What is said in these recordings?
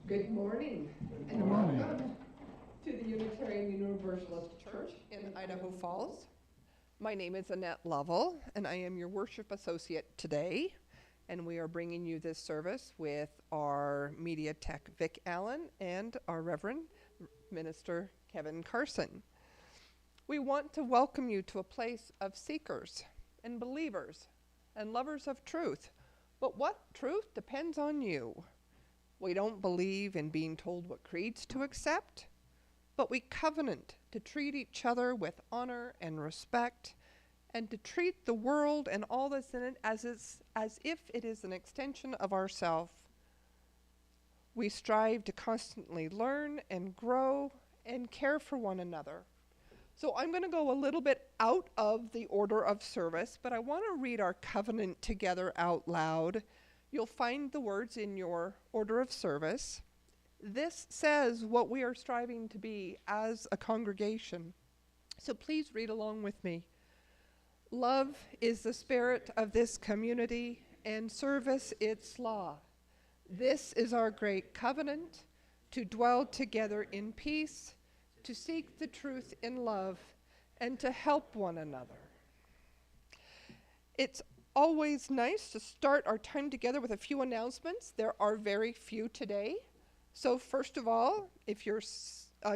Good morning, and welcome to the Unitarian Universalist Church in Idaho Falls. My name is Annette Lovell, and I am your worship associate today. And we are bringing you this service with our media tech, Vic Allen, and our Reverend Minister, Kevin Carson. We want to welcome you to a place of seekers and believers and lovers of truth. But what truth depends on you. We don't believe in being told what creeds to accept, but we covenant to treat each other with honor and respect, and to treat the world and all that's in it as if it is an extension of ourself. We strive to constantly learn and grow and care for one another. So I'm going to go a little bit out of the order of service, but I want to read our covenant together out loud. You'll find the words in your order of service. This says what we are striving to be as a congregation. So please read along with me. Love is the spirit of this community, and service its law. This is our great covenant, to dwell together in peace, to seek the truth in love, and to help one another. It's always nice to start our time together with a few announcements. There are very few today. So first of all, if you're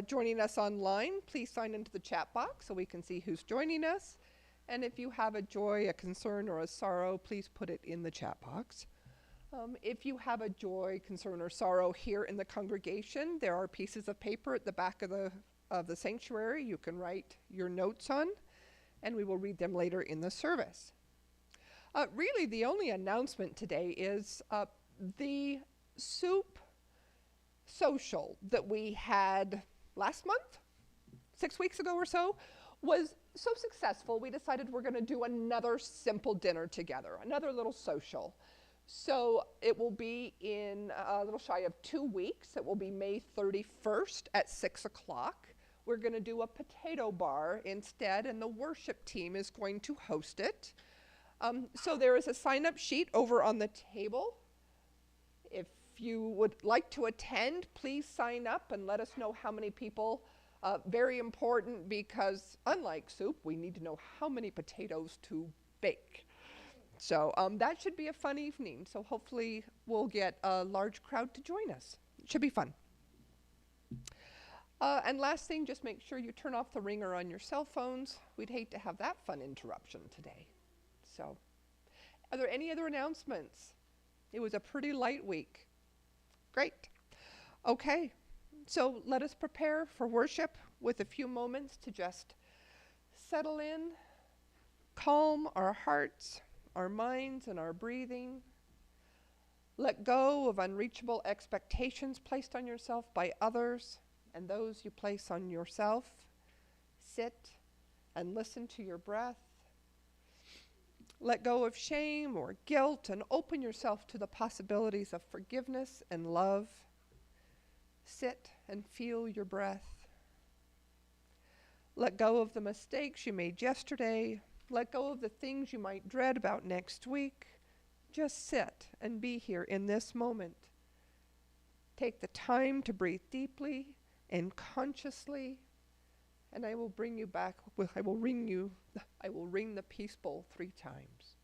joining us online, please sign into the chat box so we can see who's joining us. And if you have a joy, a concern, or a sorrow, please put it in the chat box. If you have a joy, concern, or sorrow here in the congregation, there are pieces of paper at the back of the sanctuary you can write your notes on, and we will read them later in the service. Really, the only announcement today is the soup social that we had last month, 6 weeks ago or so, was so successful, we decided we're going to do another simple dinner together, another little social. So it will be in a little shy of 2 weeks. It will be May 31st at 6 o'clock. We're going to do a potato bar instead, and the worship team is going to host it. So there is a sign-up sheet over on the table. If you would like to attend, please sign up and let us know how many people. Very important, because unlike soup, we need to know how many potatoes to bake. So that should be a fun evening. So hopefully we'll get a large crowd to join us. It should be fun. And last thing, just make sure you turn off the ringer on your cell phones. We'd hate to have that fun interruption today. So, are there any other announcements? It was a pretty light week. Great. Okay, so let us prepare for worship with a few moments to just settle in, calm our hearts, our minds, and our breathing. Let go of unreachable expectations placed on yourself by others and those you place on yourself. Sit and listen to your breath. Let go of shame or guilt and open yourself to the possibilities of forgiveness and love. Sit and feel your breath. Let go of the mistakes you made yesterday. Let go of the things you might dread about next week. Just sit and be here in this moment. Take the time to breathe deeply and consciously, and I will bring you back. I will ring the peace bowl 3 times.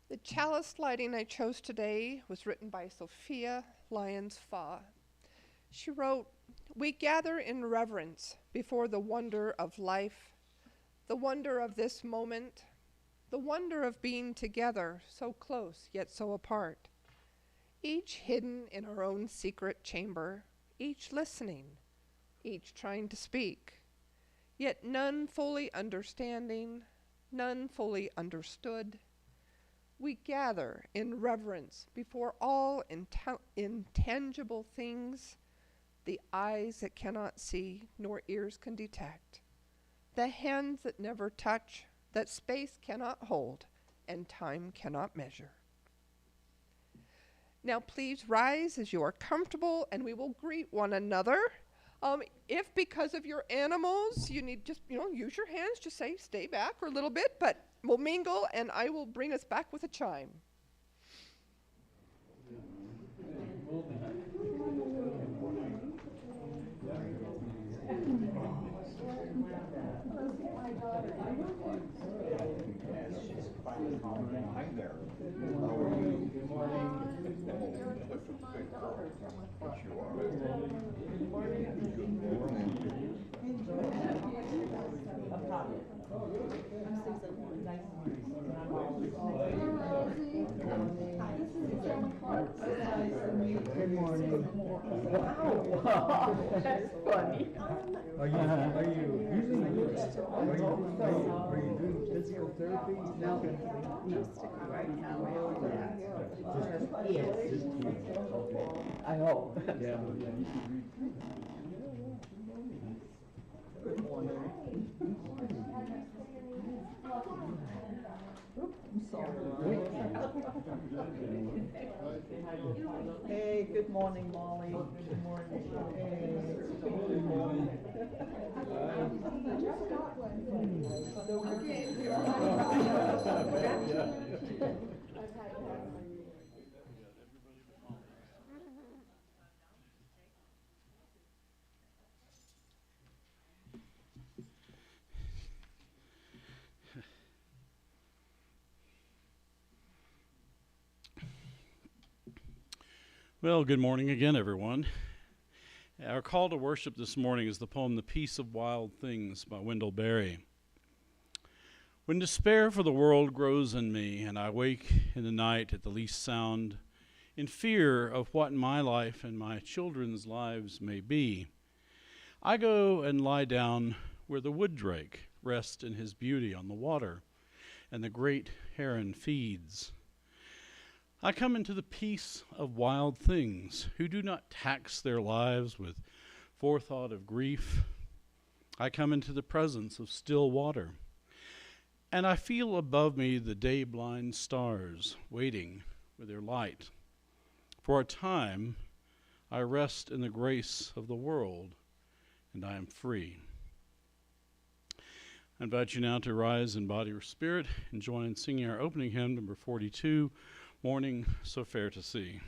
The chalice lighting I chose today was written by Sophia Lyons-Faw. She wrote, "We gather in reverence before the wonder of life, the wonder of this moment, the wonder of being together, so close yet so apart, each hidden in our own secret chamber, each listening, each trying to speak, yet none fully understanding, none fully understood. We gather in reverence before all intangible things, the eyes that cannot see nor ears can detect, the hands that never touch, that space cannot hold and time cannot measure." Now please rise as you are comfortable and we will greet one another. If because of your animals you need just, use your hands, just say stay back for a little bit, but we'll mingle and I will bring us back with a chime. Hi there. How are you? Good morning. Yes, you are. Good morning. Good morning. That's funny. Are you doing physical therapy now? Right now, Yes. I hope. Yeah. Good morning. I'm sorry. Hey, good morning, Molly. Good morning. Hey, good morning. Well, good morning again, everyone. Our call to worship this morning is the poem The Peace of Wild Things by Wendell Berry. When despair for the world grows in me, and I wake in the night at the least sound, in fear of what my life and my children's lives may be, I go and lie down where the wood drake rests in his beauty on the water, and the great heron feeds. I come into the peace of wild things who do not tax their lives with forethought of grief. I come into the presence of still water, and I feel above me the day-blind stars waiting with their light. For a time, I rest in the grace of the world, and I am free. I invite you now to rise in body or spirit and join in singing our opening hymn, number 42, Morning So Fair to See.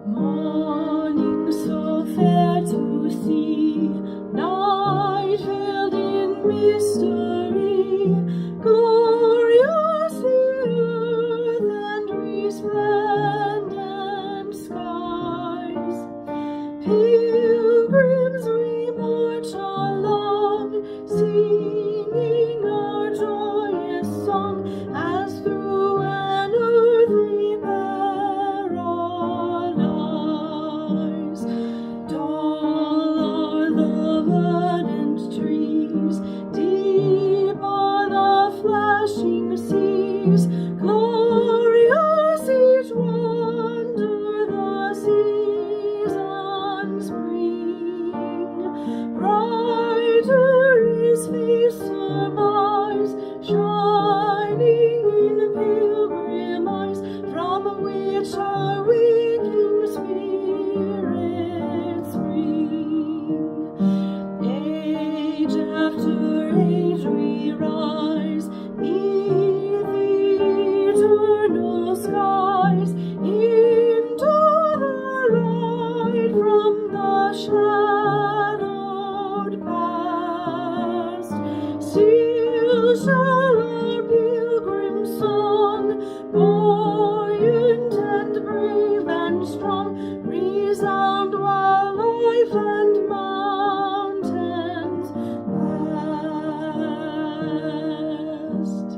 Morning so fair to see, night veiled in mystery, glorious the earth and resplendent skies. Pilgrims we march along, singing our joyous song as through an earthly paradise. Tall are the verdant trees, deep are the flashing seas, glorious each wonder the seasons bring. Brighter is faith's surmise, shining in pilgrim eyes, from which our waking spirits spring. Age after age we rise, 'neath the eternal skies, into the light from the shadowed past. Still shall our pilgrim song, buoyant and brave and strong, resound while life and mountains last.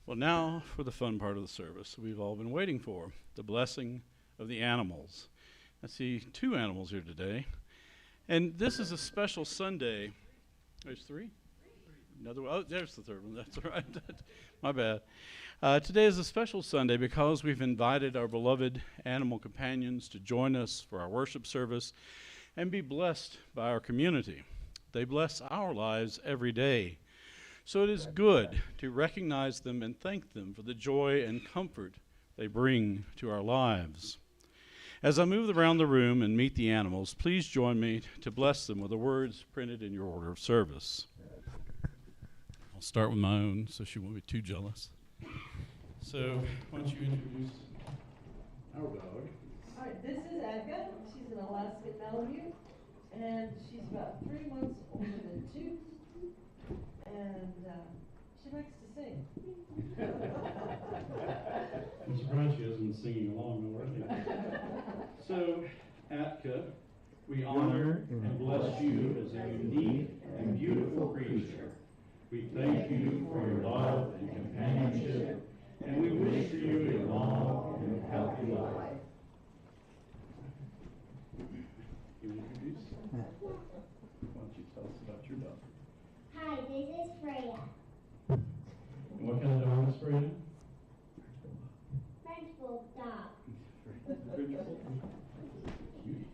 Well, now for the fun part of the service we've all been waiting for, the blessing of the animals. I see two animals here today. And this is a special Sunday. There's three? Another one. Oh, there's the third one. That's all right. My bad. Today is a special Sunday because we've invited our beloved animal companions to join us for our worship service and be blessed by our community. They bless our lives every day. So it is good to recognize them and thank them for the joy and comfort they bring to our lives. As I move around the room and meet the animals, please join me to bless them with the words printed in your order of service. I'll start with my own so she won't be too jealous. So, why don't you introduce our dog? All right, this is Edka. She's an Alaskan Malamute, and she's about 3 months older than Toot, and she likes to sing. I'm surprised she hasn't been singing along already. So, Atka, we honor and bless you as a unique and beautiful creature. We thank you for your love and companionship, and we wish for you a long and healthy life. You introduce? Why don't you tell us about your dog? Hi, this is Freya. And what kind of dog is Freya? French Bulldog. Cute.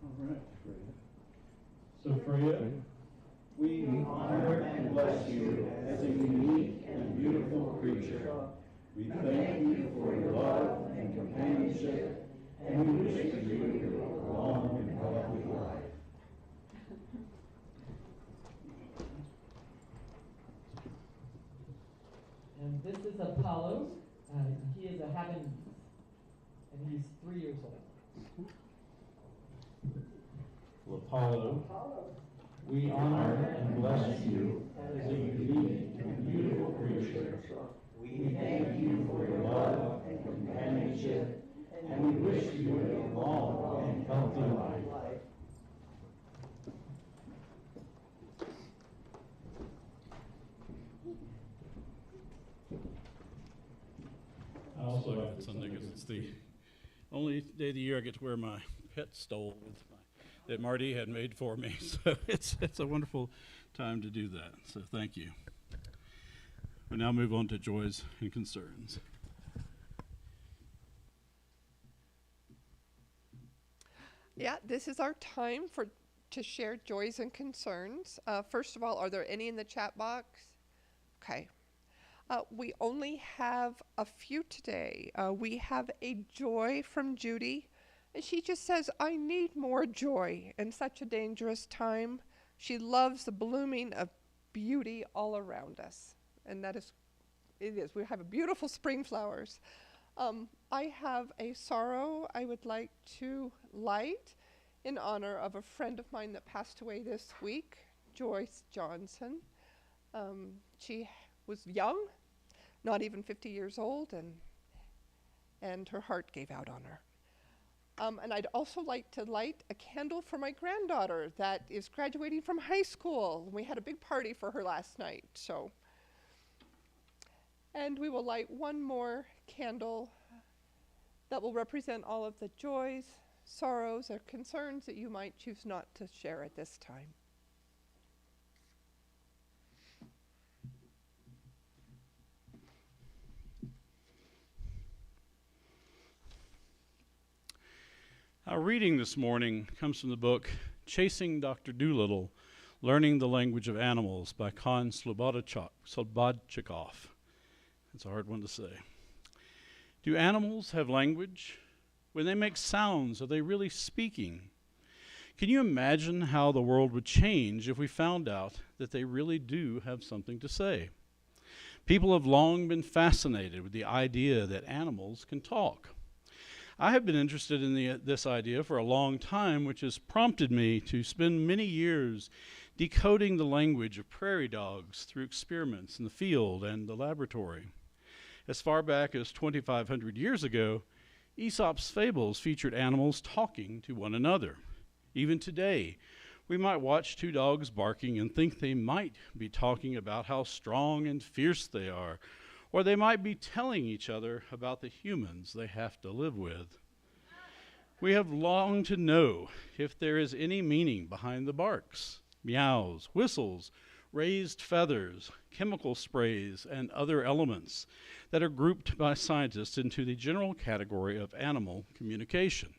All right, Freya. So Freya, we honor and bless you as a unique and beautiful creature. We thank you for your love and companionship, and we wish for you a long and healthy life. And this is Apollo. He is a Havanese, and he's 3 years old. Well, Apollo, we honor and bless you as a unique and beautiful creature. We thank you for your love and companionship, and we wish you a long and healthy life. I also like Sunday because it's the only day of the year I get to wear my pet stole that Marty had made for me. So it's a wonderful time to do that. So thank you. We now move on to joys and concerns. Yeah, this is our time to share joys and concerns. First of all, are there any in the chat box? Okay. We only have a few today. We have a joy from Judy, and she just says, I need more joy in such a dangerous time. She loves the blooming of beauty all around us, and it is. We have beautiful spring flowers. I have a sorrow I would like to light in honor of a friend of mine that passed away this week, Joyce Johnson. She was young, not even 50 years old, and her heart gave out on her. And I'd also like to light a candle for my granddaughter that is graduating from high school. We had a big party for her last night, so. And we will light one more candle that will represent all of the joys, sorrows, or concerns that you might choose not to share at this time. Our reading this morning comes from the book Chasing Dr. Dolittle, Learning the Language of Animals by Kon Slobodchikov. That's a hard one to say. Do animals have language? When they make sounds, are they really speaking? Can you imagine how the world would change if we found out that they really do have something to say? People have long been fascinated with the idea that animals can talk. I have been interested in this idea for a long time, which has prompted me to spend many years decoding the language of prairie dogs through experiments in the field and the laboratory. As far back as 2,500 years ago, Aesop's fables featured animals talking to one another. Even today, we might watch two dogs barking and think they might be talking about how strong and fierce they are, or they might be telling each other about the humans they have to live with. We have longed to know if there is any meaning behind the barks, meows, whistles, raised feathers, chemical sprays, and other elements that are grouped by scientists into the general category of animal communication.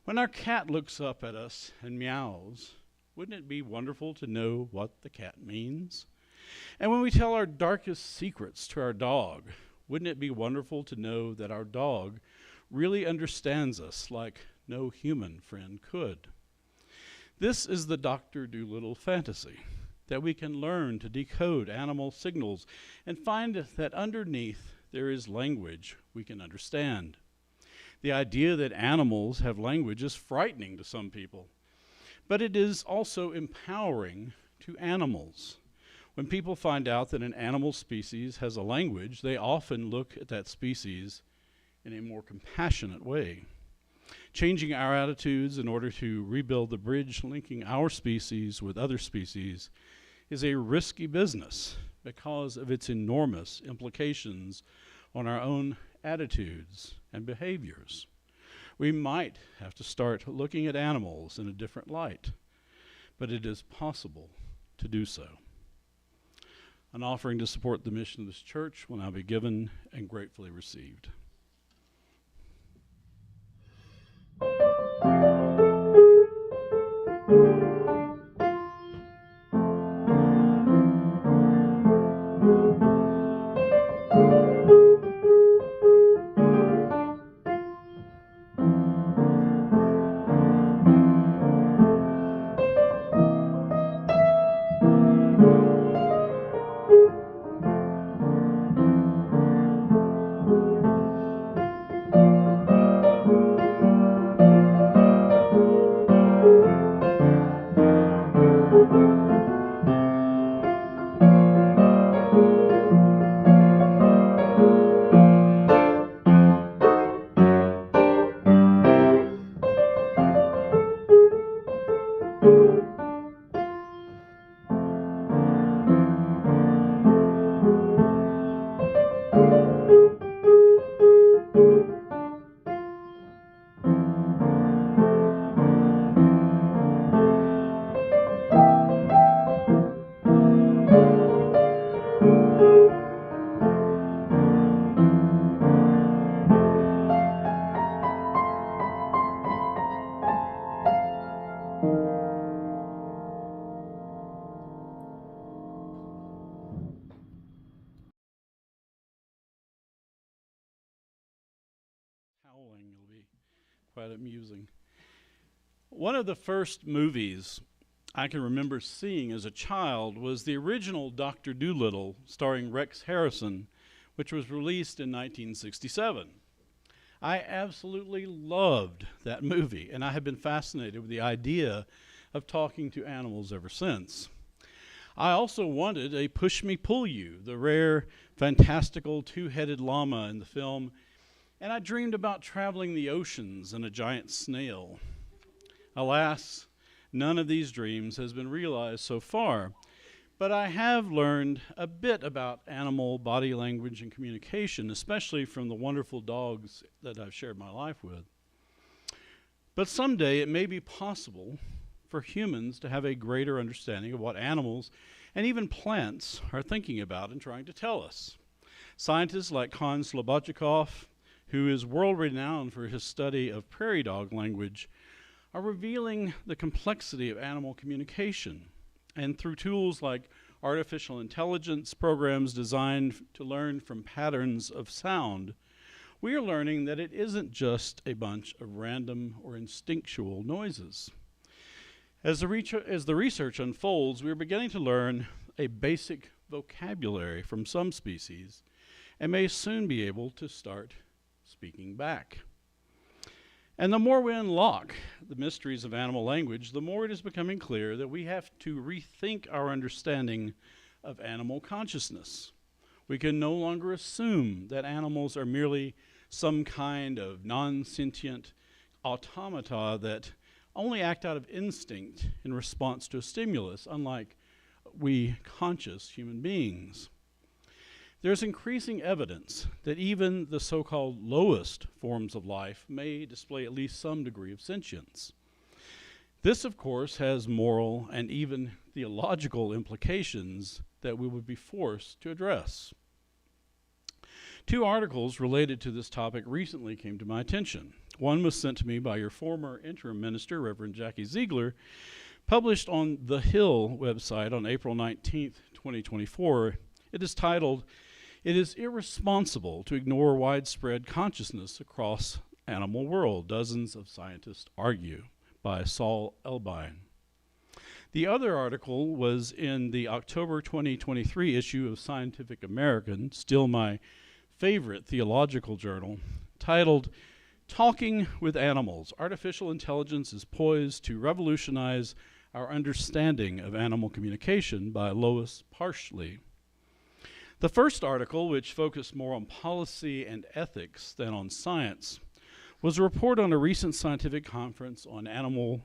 When our cat looks up at us and meows, wouldn't it be wonderful to know what the cat means? And when we tell our darkest secrets to our dog, wouldn't it be wonderful to know that our dog really understands us like no human friend could? This is the Dr. Dolittle fantasy, that we can learn to decode animal signals and find that underneath there is language we can understand. The idea that animals have language is frightening to some people, but it is also empowering to animals. When people find out that an animal species has a language, they often look at that species in a more compassionate way. Changing our attitudes in order to rebuild the bridge linking our species with other species is a risky business because of its enormous implications on our own attitudes and behaviors. We might have to start looking at animals in a different light, but it is possible to do so. An offering to support the mission of this church will now be given and gratefully received. Howling will be quite amusing. One of the first movies I can remember seeing as a child was the original Dr. Dolittle starring Rex Harrison, which was released in 1967. I absolutely loved that movie, and I have been fascinated with the idea of talking to animals ever since. I also wanted a Push Me Pull You, the rare, fantastical two-headed llama in the film, and I dreamed about traveling the oceans in a giant snail. Alas, none of these dreams has been realized so far, but I have learned a bit about animal body language and communication, especially from the wonderful dogs that I've shared my life with. But someday it may be possible for humans to have a greater understanding of what animals and even plants are thinking about and trying to tell us. Scientists like Kon Slobodchikov, who is world-renowned for his study of prairie dog language, are revealing the complexity of animal communication. And through tools like artificial intelligence programs designed to learn from patterns of sound, we are learning that it isn't just a bunch of random or instinctual noises. As the research unfolds, we are beginning to learn a basic vocabulary from some species and may soon be able to start speaking back. And the more we unlock the mysteries of animal language, the more it is becoming clear that we have to rethink our understanding of animal consciousness. We can no longer assume that animals are merely some kind of non-sentient automata that only act out of instinct in response to a stimulus, unlike we conscious human beings. There's increasing evidence that even the so-called lowest forms of life may display at least some degree of sentience. This, of course, has moral and even theological implications that we would be forced to address. Two articles related to this topic recently came to my attention. One was sent to me by your former interim minister, Reverend Jackie Ziegler, published on the Hill website on April 19th, 2024. It is titled, "It is irresponsible to ignore widespread consciousness across animal world, dozens of scientists argue," by Saul Elbine. The other article was in the October 2023 issue of Scientific American, still my favorite theological journal, titled, "Talking with Animals, Artificial Intelligence is Poised to Revolutionize Our Understanding of Animal Communication by Lois Parsley. The first article, which focused more on policy and ethics than on science, was a report on a recent scientific conference on animal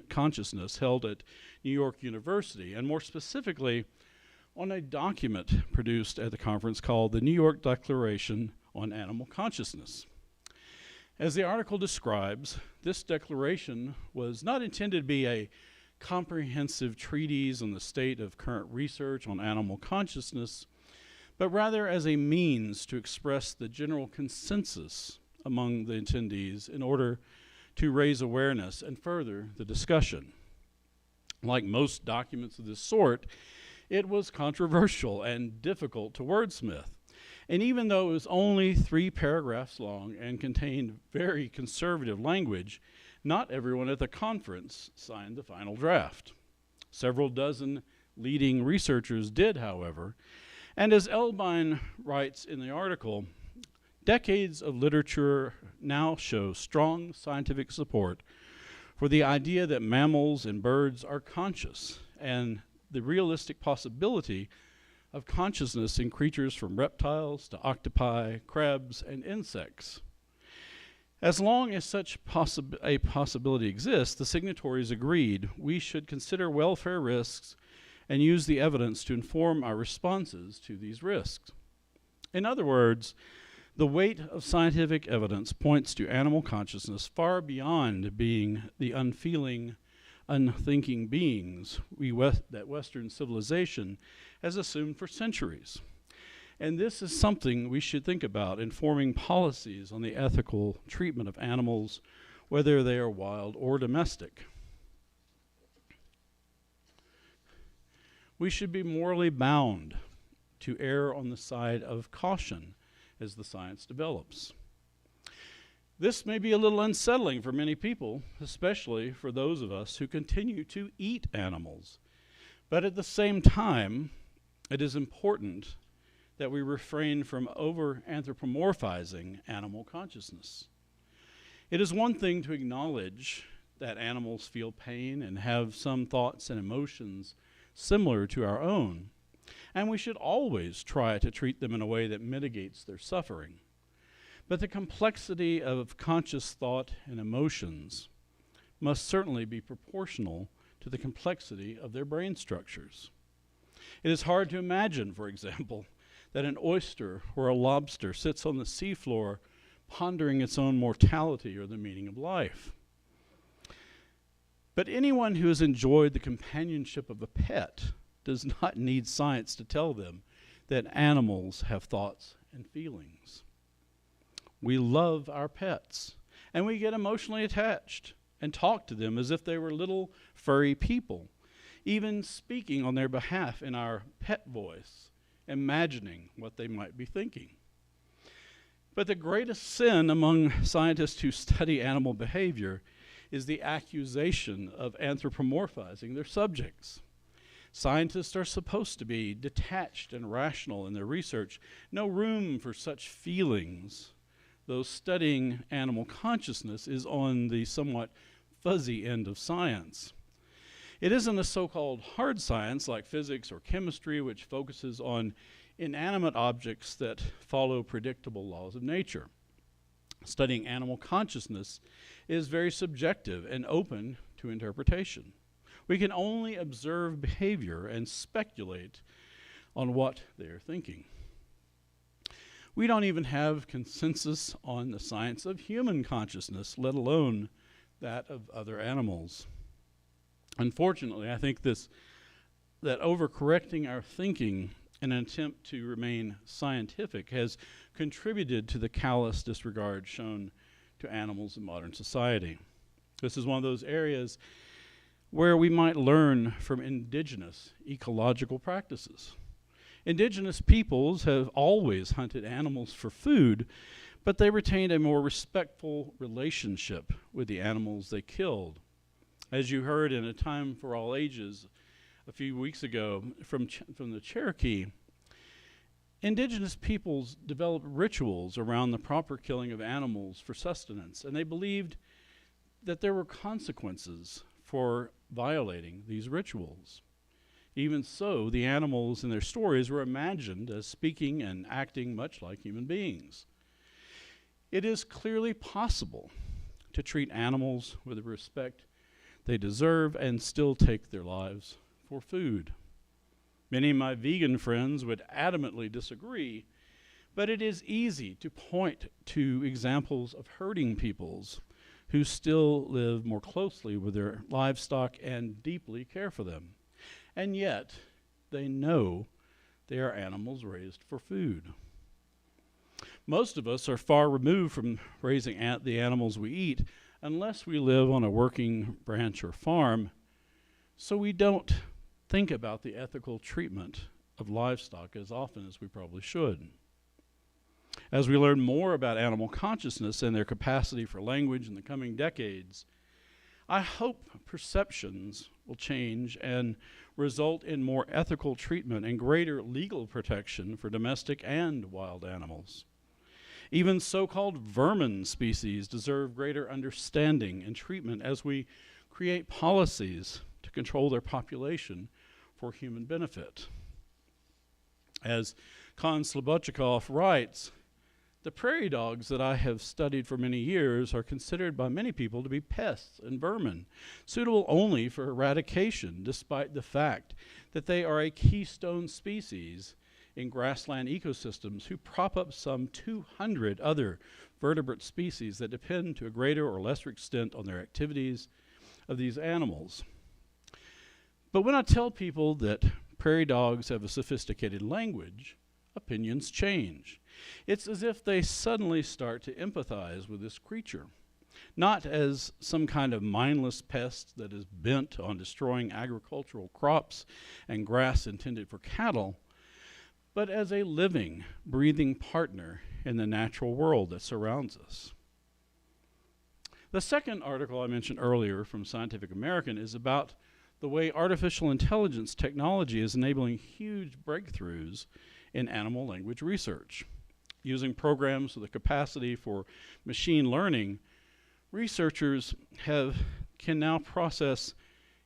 consciousness held at New York University, and more specifically, on a document produced at the conference called the New York Declaration on Animal Consciousness. As the article describes, this declaration was not intended to be a comprehensive treatise on the state of current research on animal consciousness, but rather as a means to express the general consensus among the attendees in order to raise awareness and further the discussion. Like most documents of this sort, it was controversial and difficult to wordsmith. And even though it was only 3 paragraphs long and contained very conservative language, not everyone at the conference signed the final draft. Several dozen leading researchers did, however, and as Elbine writes in the article, decades of literature now show strong scientific support for the idea that mammals and birds are conscious, and the realistic possibility of consciousness in creatures from reptiles to octopi, crabs, and insects. As long as such a possibility exists, the signatories agreed we should consider welfare risks and use the evidence to inform our responses to these risks. In other words, the weight of scientific evidence points to animal consciousness far beyond being the unfeeling, unthinking beings that Western civilization has assumed for centuries. And this is something we should think about in forming policies on the ethical treatment of animals, whether they are wild or domestic. We should be morally bound to err on the side of caution as the science develops. This may be a little unsettling for many people, especially for those of us who continue to eat animals. But at the same time, it is important that we refrain from over-anthropomorphizing animal consciousness. It is one thing to acknowledge that animals feel pain and have some thoughts and emotions similar to our own, and we should always try to treat them in a way that mitigates their suffering. But the complexity of conscious thought and emotions must certainly be proportional to the complexity of their brain structures. It is hard to imagine, for example, that an oyster or a lobster sits on the seafloor pondering its own mortality or the meaning of life. But anyone who has enjoyed the companionship of a pet does not need science to tell them that animals have thoughts and feelings. We love our pets, and we get emotionally attached and talk to them as if they were little furry people, even speaking on their behalf in our pet voice, imagining what they might be thinking. But the greatest sin among scientists who study animal behavior is the accusation of anthropomorphizing their subjects. Scientists are supposed to be detached and rational in their research. No room for such feelings, though studying animal consciousness is on the somewhat fuzzy end of science. It isn't a so-called hard science like physics or chemistry, which focuses on inanimate objects that follow predictable laws of nature. Studying animal consciousness is very subjective and open to interpretation. We can only observe behavior and speculate on what they are thinking. We don't even have consensus on the science of human consciousness, let alone that of other animals. Unfortunately, I think that overcorrecting our thinking in an attempt to remain scientific has contributed to the callous disregard shown to animals in modern society. This is one of those areas where we might learn from indigenous ecological practices. Indigenous peoples have always hunted animals for food, but they retained a more respectful relationship with the animals they killed. As you heard in A Time for All Ages a few weeks ago from the Cherokee, indigenous peoples developed rituals around the proper killing of animals for sustenance, and they believed that there were consequences for violating these rituals. Even so, the animals in their stories were imagined as speaking and acting much like human beings. It is clearly possible to treat animals with the respect they deserve and still take their lives for food. Many of my vegan friends would adamantly disagree, but it is easy to point to examples of herding peoples who still live more closely with their livestock and deeply care for them. And yet, they know they are animals raised for food. Most of us are far removed from raising the animals we eat unless we live on a working ranch or farm, so we don't think about the ethical treatment of livestock as often as we probably should. As we learn more about animal consciousness and their capacity for language in the coming decades, I hope perceptions will change and result in more ethical treatment and greater legal protection for domestic and wild animals. Even so-called vermin species deserve greater understanding and treatment as we create policies to control their population for human benefit. As Kon Slobodchikov writes, the prairie dogs that I have studied for many years are considered by many people to be pests and vermin, suitable only for eradication, despite the fact that they are a keystone species in grassland ecosystems who prop up some 200 other vertebrate species that depend to a greater or lesser extent on their activities of these animals. But when I tell people that prairie dogs have a sophisticated language, opinions change. It's as if they suddenly start to empathize with this creature, not as some kind of mindless pest that is bent on destroying agricultural crops and grass intended for cattle, but as a living, breathing partner in the natural world that surrounds us. The second article I mentioned earlier from Scientific American is about the way artificial intelligence technology is enabling huge breakthroughs in animal language research. Using programs with the capacity for machine learning, researchers can now process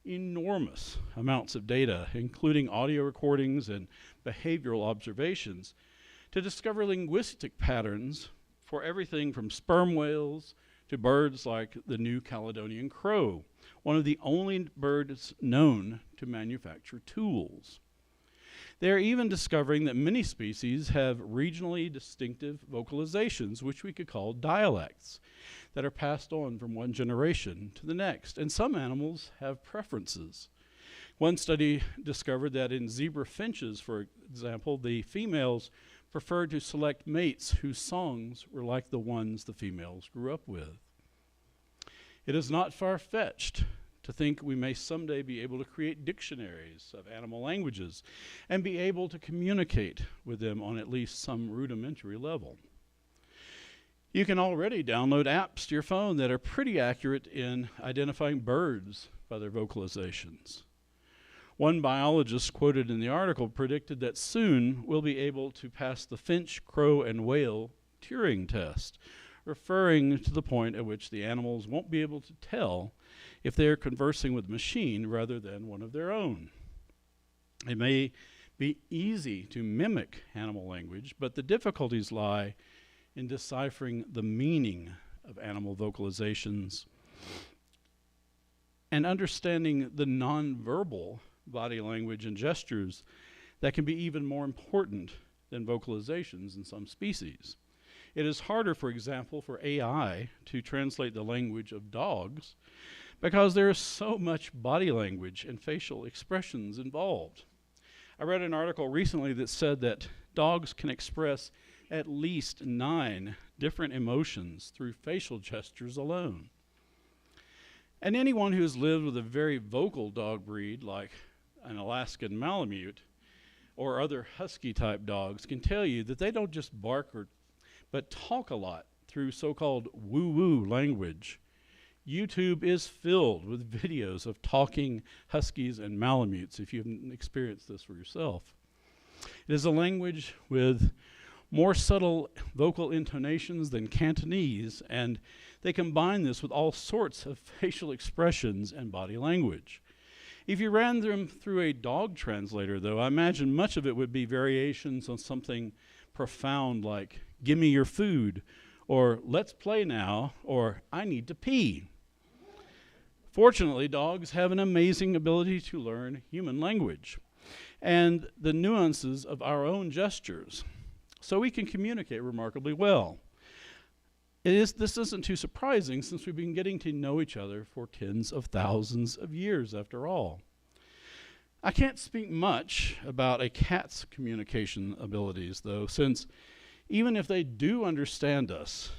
enormous amounts of data, including audio recordings and behavioral observations, to discover linguistic patterns for everything from sperm whales to birds like the New Caledonian crow, one of the only birds known to manufacture tools. They are even discovering that many species have regionally distinctive vocalizations, which we could call dialects, that are passed on from one generation to the next. And some animals have preferences. One study discovered that in zebra finches, for example, the females preferred to select mates whose songs were like the ones the females grew up with. It is not far-fetched to think we may someday be able to create dictionaries of animal languages and be able to communicate with them on at least some rudimentary level. You can already download apps to your phone that are pretty accurate in identifying birds by their vocalizations. One biologist quoted in the article predicted that soon we'll be able to pass the finch, crow, and whale Turing test, referring to the point at which the animals won't be able to tell if they are conversing with a machine rather than one of their own. It may be easy to mimic animal language, but the difficulties lie in deciphering the meaning of animal vocalizations and understanding the nonverbal body language and gestures that can be even more important than vocalizations in some species. It is harder, for example, for AI to translate the language of dogs because there is so much body language and facial expressions involved. I read an article recently that said that dogs can express at least 9 different emotions through facial gestures alone. And anyone who has lived with a very vocal dog breed like an Alaskan Malamute or other husky-type dogs can tell you that they don't just bark but talk a lot through so-called woo-woo language. YouTube is filled with videos of talking huskies and Malamutes if you haven't experienced this for yourself. It is a language with more subtle vocal intonations than Cantonese, and they combine this with all sorts of facial expressions and body language. If you ran them through a dog translator, though, I imagine much of it would be variations on something profound like, "Give me your food," or "Let's play now," or "I need to pee." Fortunately, dogs have an amazing ability to learn human language and the nuances of our own gestures, so we can communicate remarkably well. This isn't too surprising since we've been getting to know each other for tens of thousands of years after all. I can't speak much about a cat's communication abilities though, since even if they do understand us,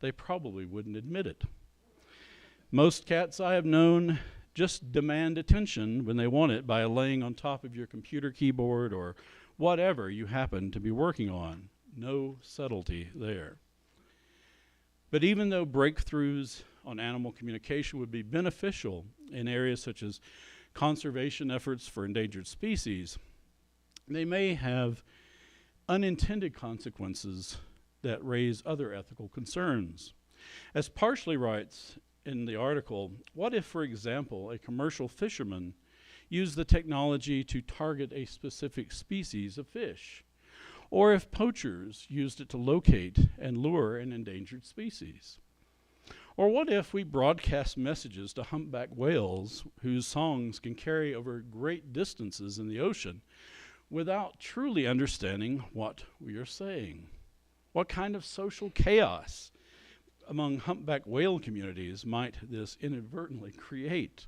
they probably wouldn't admit it. Most cats I have known just demand attention when they want it by laying on top of your computer keyboard or whatever you happen to be working on. No subtlety there. But even though breakthroughs on animal communication would be beneficial in areas such as conservation efforts for endangered species, they may have unintended consequences that raise other ethical concerns. As Parsley writes in the article, what if, for example, a commercial fisherman used the technology to target a specific species of fish? Or if poachers used it to locate and lure an endangered species? Or what if we broadcast messages to humpback whales whose songs can carry over great distances in the ocean without truly understanding what we are saying? What kind of social chaos among humpback whale communities might this inadvertently create?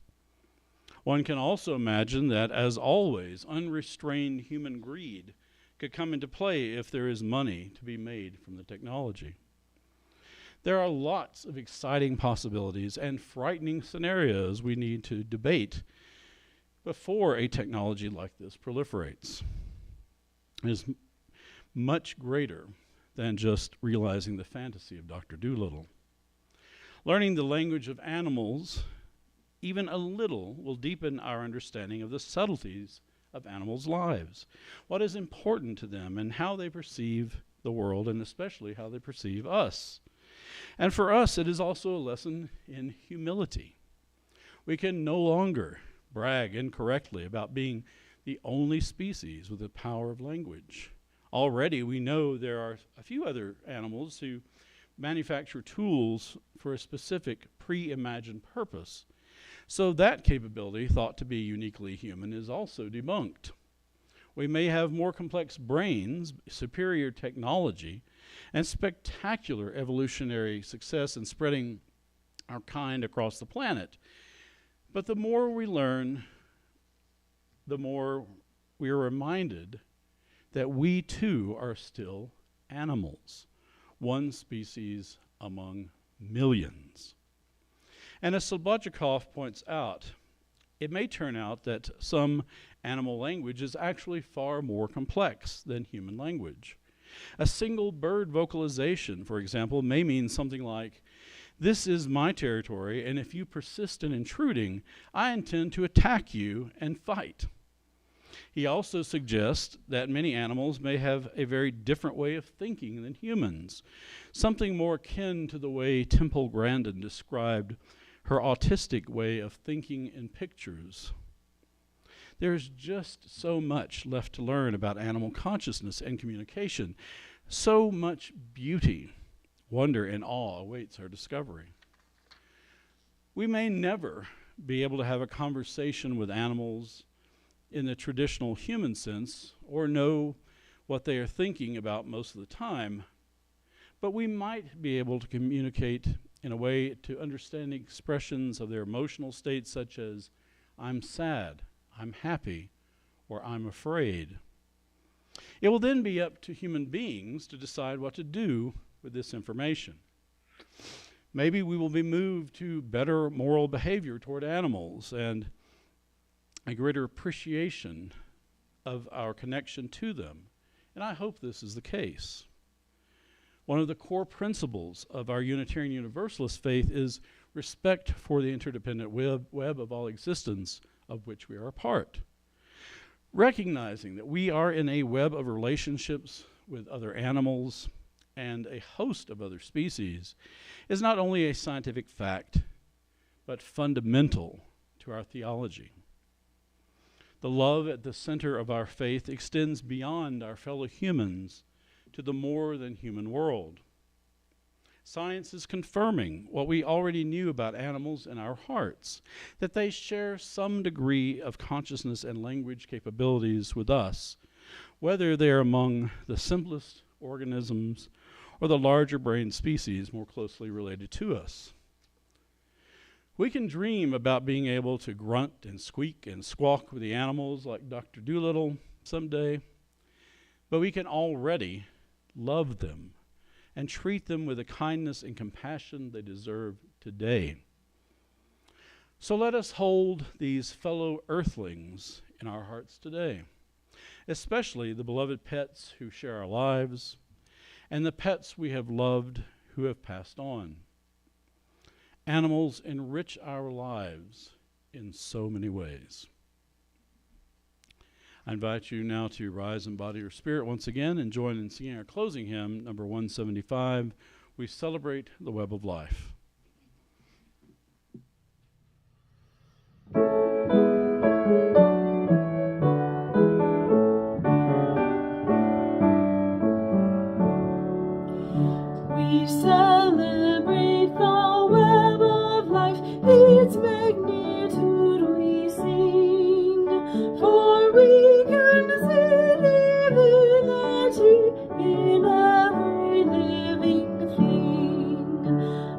One can also imagine that, as always, unrestrained human greed could come into play if there is money to be made from the technology. There are lots of exciting possibilities and frightening scenarios we need to debate before a technology like this proliferates. It is much greater than just realizing the fantasy of Dr. Dolittle. Learning the language of animals, even a little, will deepen our understanding of the subtleties of animals' lives, what is important to them, and how they perceive the world, and especially how they perceive us. And for us, it is also a lesson in humility. We can no longer brag incorrectly about being the only species with the power of language. Already we know there are a few other animals who manufacture tools for a specific pre-imagined purpose. So that capability, thought to be uniquely human, is also debunked. We may have more complex brains, superior technology, and spectacular evolutionary success in spreading our kind across the planet. But the more we learn, the more we are reminded that we too are still animals, one species among millions. And as Slobodchikov points out, it may turn out that some animal language is actually far more complex than human language. A single bird vocalization, for example, may mean something like, "This is my territory, and if you persist in intruding, I intend to attack you and fight." He also suggests that many animals may have a very different way of thinking than humans, something more akin to the way Temple Grandin described her autistic way of thinking in pictures. There's just so much left to learn about animal consciousness and communication. So much beauty, wonder, and awe awaits our discovery. We may never be able to have a conversation with animals in the traditional human sense or know what they are thinking about most of the time, but we might be able to communicate in a way to understand expressions of their emotional states, such as "I'm sad," "I'm happy," or "I'm afraid." It will then be up to human beings to decide what to do with this information. Maybe we will be moved to better moral behavior toward animals and a greater appreciation of our connection to them. And I hope this is the case. One of the core principles of our Unitarian Universalist faith is respect for the interdependent web of all existence of which we are a part. Recognizing that we are in a web of relationships with other animals and a host of other species is not only a scientific fact, but fundamental to our theology. The love at the center of our faith extends beyond our fellow humans to the more than human world. Science is confirming what we already knew about animals in our hearts, that they share some degree of consciousness and language capabilities with us, whether they are among the simplest organisms or the larger brain species more closely related to us. We can dream about being able to grunt and squeak and squawk with the animals like Dr. Dolittle someday, but we can already love them and treat them with the kindness and compassion they deserve today. So let us hold these fellow earthlings in our hearts today, especially the beloved pets who share our lives and the pets we have loved who have passed on. Animals enrich our lives in so many ways. I invite you now to rise in body or spirit once again and join in singing our closing hymn, number 175, We Celebrate the Web of Life. We celebrate the web of life, its magnitude we sing, for we can see divinity in every living thing,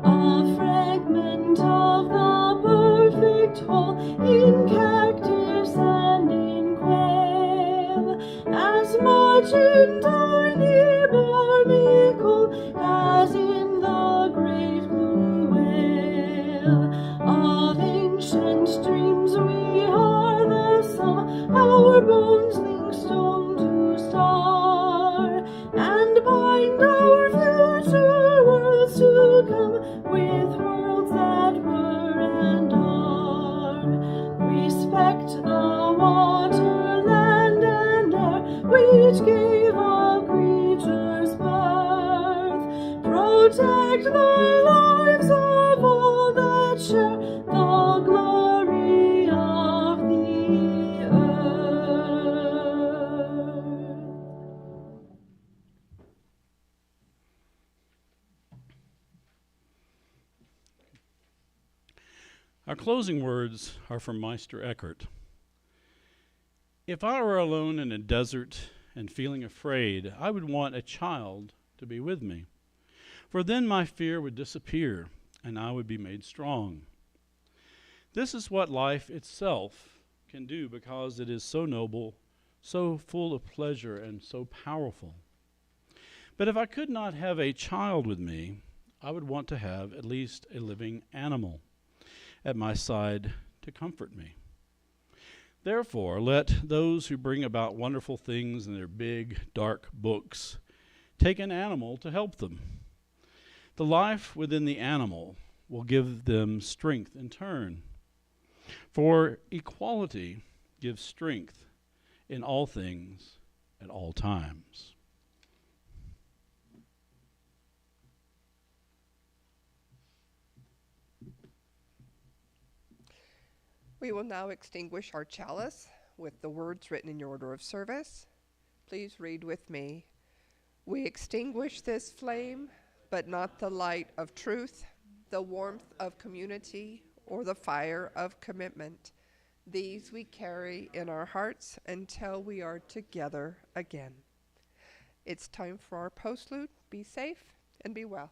a fragment of the perfect whole in cactus and in quail, as much in tiny barnacle as in the great blue whale. Of ancient dreams we are the sum, our bones link stone to star, and bind our future worlds to come with worlds that were and are. Respect the water, land, and air which gave all creatures birth. Protect the lives of all that share the glory of the earth. Our closing words are from Meister Eckhart. If I were alone in a desert and feeling afraid, I would want a child to be with me, for then my fear would disappear and I would be made strong. This is what life itself can do because it is so noble, so full of pleasure, and so powerful. But if I could not have a child with me, I would want to have at least a living animal at my side to comfort me. Therefore, let those who bring about wonderful things in their big, dark books take an animal to help them. The life within the animal will give them strength in turn. For equality gives strength in all things at all times. We will now extinguish our chalice with the words written in your order of service. Please read with me. We extinguish this flame, but not the light of truth, the warmth of community, or the fire of commitment. These we carry in our hearts until we are together again. It's time for our postlude. Be safe and be well.